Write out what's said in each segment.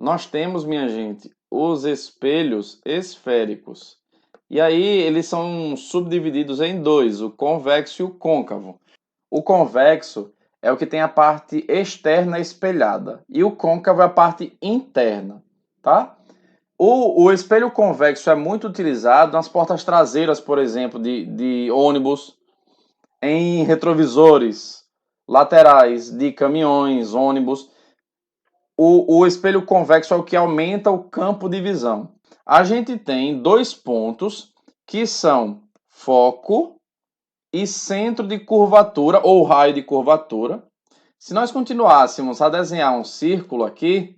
nós temos, minha gente, os espelhos esféricos. E aí eles são subdivididos em dois, o convexo e o côncavo. O convexo é o que tem a parte externa espelhada e o côncavo é a parte interna, tá? O espelho convexo é muito utilizado nas portas traseiras, por exemplo, de ônibus, em retrovisores laterais de caminhões, ônibus. O espelho convexo é o que aumenta o campo de visão. A gente tem dois pontos que são foco e centro de curvatura ou raio de curvatura. Se nós continuássemos a desenhar um círculo aqui,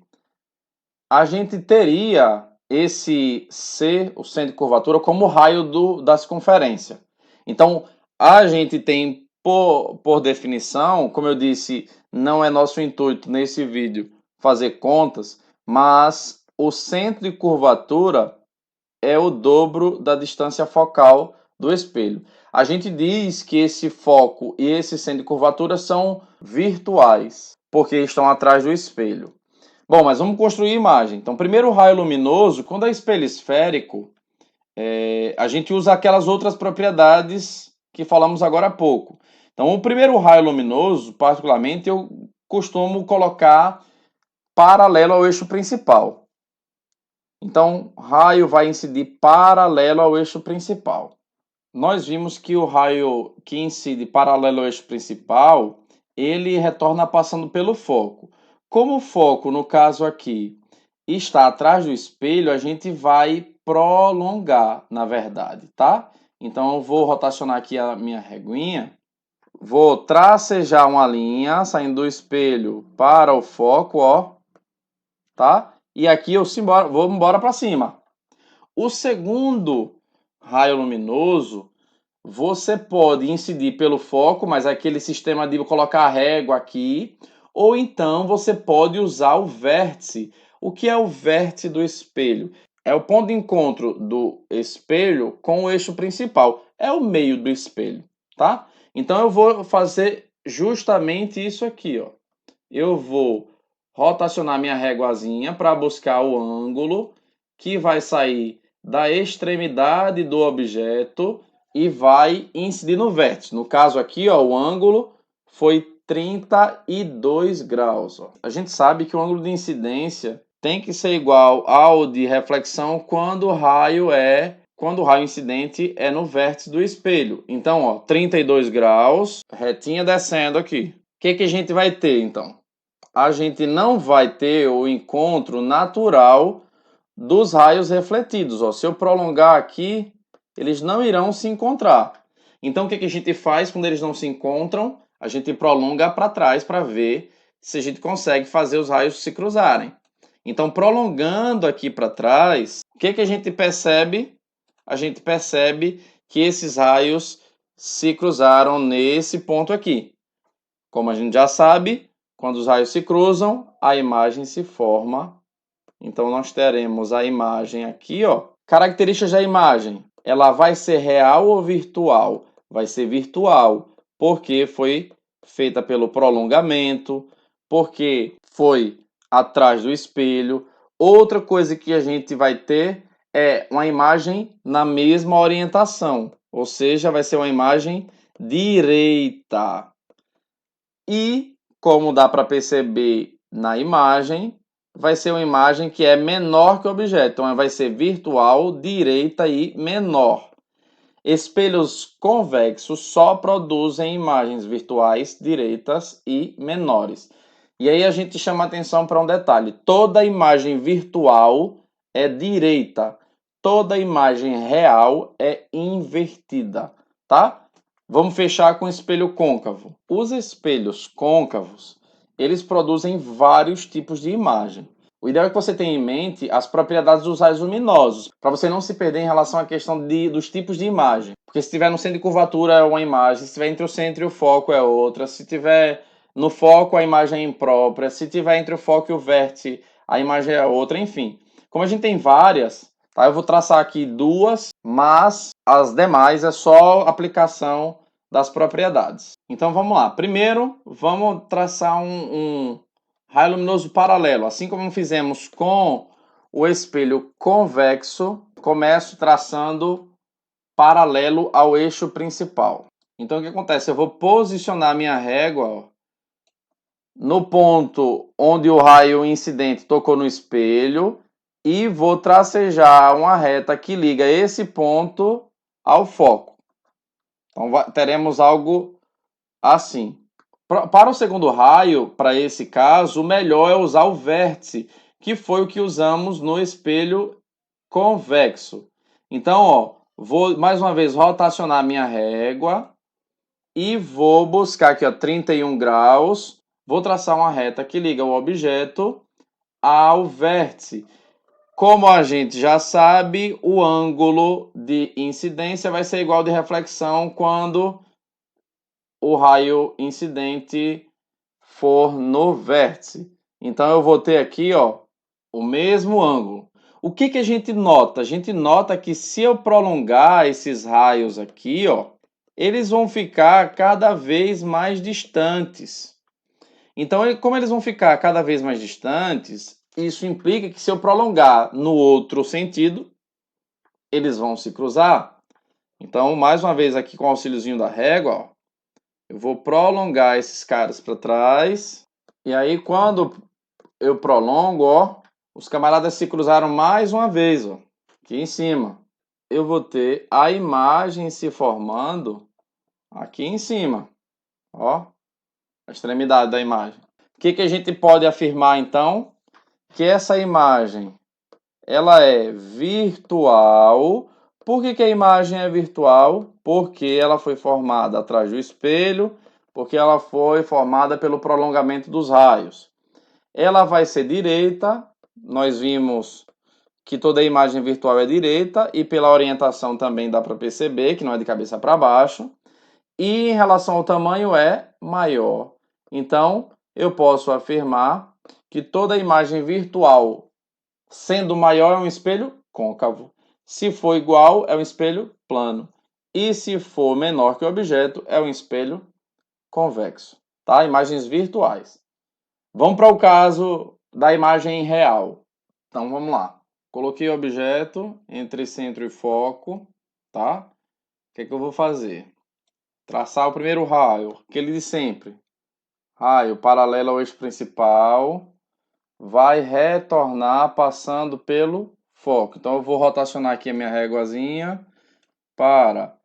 a gente teria esse C, o centro de curvatura, como raio da circunferência. Então, a gente tem, por definição, como eu disse, não é nosso intuito nesse vídeo fazer contas, mas o centro de curvatura é o dobro da distância focal do espelho. A gente diz que esse foco e esse centro de curvatura são virtuais, porque estão atrás do espelho. Bom, mas vamos construir a imagem. Então, primeiro o raio luminoso, quando é espelho esférico, a gente usa aquelas outras propriedades que falamos agora há pouco. Então, o primeiro raio luminoso, particularmente, eu costumo colocar paralelo ao eixo principal. Então, raio vai incidir paralelo ao eixo principal. Nós vimos que o raio que incide paralelo ao eixo principal, ele retorna passando pelo foco. Como o foco, no caso aqui, está atrás do espelho, a gente vai prolongar, na verdade, tá? Então, eu vou rotacionar aqui a minha reguinha. Vou tracejar uma linha, saindo do espelho para o foco, ó. Tá? E aqui eu vou embora para cima. O segundo raio luminoso, você pode incidir pelo foco, mas é aquele sistema de colocar a régua aqui, ou então você pode usar o vértice. O que é o vértice do espelho? É o ponto de encontro do espelho com o eixo principal. É o meio do espelho, tá? Então eu vou fazer justamente isso aqui, ó. Eu vou rotacionar minha réguazinha para buscar o ângulo que vai sair da extremidade do objeto e vai incidir no vértice. No caso aqui, ó, o ângulo foi 32 graus. Ó. A gente sabe que o ângulo de incidência tem que ser igual ao de reflexão quando o raio incidente é no vértice do espelho. Então, ó, 32 graus, retinha descendo aqui. O que a gente vai ter, então? A gente não vai ter o encontro natural dos raios refletidos. Ó. Se eu prolongar aqui, eles não irão se encontrar. Então, o que a gente faz quando eles não se encontram? A gente prolonga para trás para ver se a gente consegue fazer os raios se cruzarem. Então, prolongando aqui para trás, o que a gente percebe? A gente percebe que esses raios se cruzaram nesse ponto aqui. Como a gente já sabe, quando os raios se cruzam, a imagem se forma. Então, nós teremos a imagem aqui, ó. Características da imagem. Ela vai ser real ou virtual? Vai ser virtual, porque foi feita pelo prolongamento, porque foi atrás do espelho. Outra coisa que a gente vai ter é uma imagem na mesma orientação, ou seja, vai ser uma imagem direita. E, como dá para perceber na imagem, vai ser uma imagem que é menor que o objeto. Então, vai ser virtual, direita e menor. Espelhos convexos só produzem imagens virtuais, direitas e menores. E aí a gente chama atenção para um detalhe. Toda imagem virtual é direita. Toda imagem real é invertida, tá? Vamos fechar com espelho côncavo. Os espelhos côncavos, eles produzem vários tipos de imagem. O ideal é que você tenha em mente as propriedades dos raios luminosos, para você não se perder em relação à questão dos tipos de imagem. Porque se estiver no centro de curvatura é uma imagem, se estiver entre o centro e o foco é outra, se estiver no foco a imagem é imprópria, se estiver entre o foco e o vértice a imagem é outra, enfim. Como a gente tem várias, tá? Eu vou traçar aqui duas, mas as demais é só aplicação das propriedades. Então vamos lá. Primeiro, vamos traçar um raio luminoso paralelo. Assim como fizemos com o espelho convexo, começo traçando paralelo ao eixo principal. Então, o que acontece? Eu vou posicionar minha régua, ó, no ponto onde o raio incidente tocou no espelho e vou tracejar uma reta que liga esse ponto ao foco. Então, teremos algo assim. Para o segundo raio, para esse caso, o melhor é usar o vértice, que foi o que usamos no espelho convexo. Então, ó, vou mais uma vez rotacionar minha régua e vou buscar aqui, ó, 31 graus. Vou traçar uma reta que liga o objeto ao vértice. Como a gente já sabe, o ângulo de incidência vai ser igual ao de reflexão quando o raio incidente for no vértice. Então eu vou ter aqui, ó, o mesmo ângulo. O que que a gente nota? A gente nota que se eu prolongar esses raios aqui, ó, eles vão ficar cada vez mais distantes. Então, como eles vão ficar cada vez mais distantes, isso implica que se eu prolongar no outro sentido, eles vão se cruzar. Então, mais uma vez aqui com o auxíliozinho da régua, ó, eu vou prolongar esses caras para trás. E aí, quando eu prolongo, ó, os camaradas se cruzaram mais uma vez, ó, aqui em cima. Eu vou ter a imagem se formando aqui em cima, ó, a extremidade da imagem. O que que a gente pode afirmar, então? Que essa imagem, ela é virtual. Por que que a imagem é virtual? Porque ela foi formada atrás do espelho, porque ela foi formada pelo prolongamento dos raios. Ela vai ser direita, nós vimos que toda imagem virtual é direita, e pela orientação também dá para perceber que não é de cabeça para baixo. E em relação ao tamanho é maior. Então, eu posso afirmar que toda imagem virtual, sendo maior, é um espelho côncavo. Se for igual, é um espelho plano. E se for menor que o objeto, é um espelho convexo. Tá? Imagens virtuais. Vamos para o caso da imagem real. Então, vamos lá. Coloquei o objeto entre centro e foco. Tá? O que é que eu vou fazer? Traçar o primeiro raio, aquele de sempre. Raio paralelo ao eixo principal. Vai retornar passando pelo foco. Então eu vou rotacionar aqui a minha réguazinha para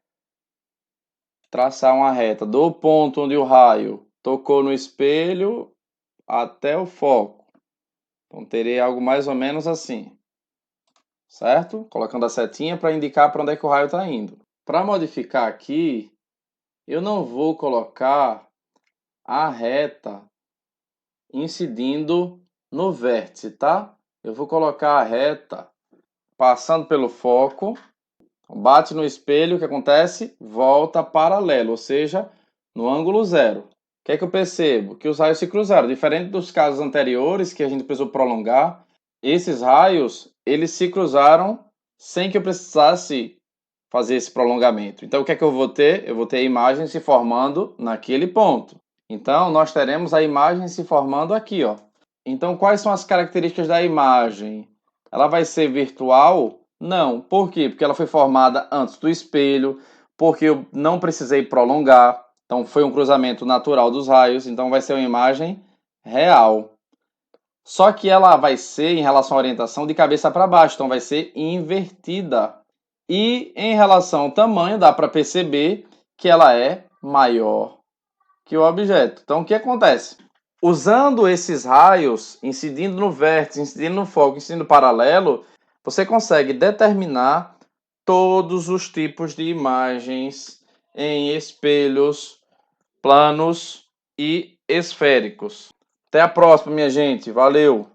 traçar uma reta do ponto onde o raio tocou no espelho até o foco. Então terei algo mais ou menos assim, certo? Colocando a setinha para indicar para onde é que o raio está indo. Para modificar aqui, eu não vou colocar a reta incidindo no vértice, tá? Eu vou colocar a reta passando pelo foco, bate no espelho, o que acontece? Volta paralelo, ou seja, no ângulo zero. O que é que eu percebo? Que os raios se cruzaram. Diferente dos casos anteriores, que a gente precisou prolongar, esses raios, eles se cruzaram sem que eu precisasse fazer esse prolongamento. Então, o que é que eu vou ter? Eu vou ter a imagem se formando naquele ponto. Então, nós teremos a imagem se formando aqui, ó. Então, quais são as características da imagem? Ela vai ser virtual? Não. Por quê? Porque ela foi formada antes do espelho, porque eu não precisei prolongar. Então, foi um cruzamento natural dos raios. Então, vai ser uma imagem real. Só que ela vai ser, em relação à orientação, de cabeça para baixo. Então, vai ser invertida. E, em relação ao tamanho, dá para perceber que ela é maior que o objeto. Então, o que acontece? Usando esses raios, incidindo no vértice, incidindo no foco, incidindo no paralelo, você consegue determinar todos os tipos de imagens em espelhos planos e esféricos. Até a próxima, minha gente. Valeu!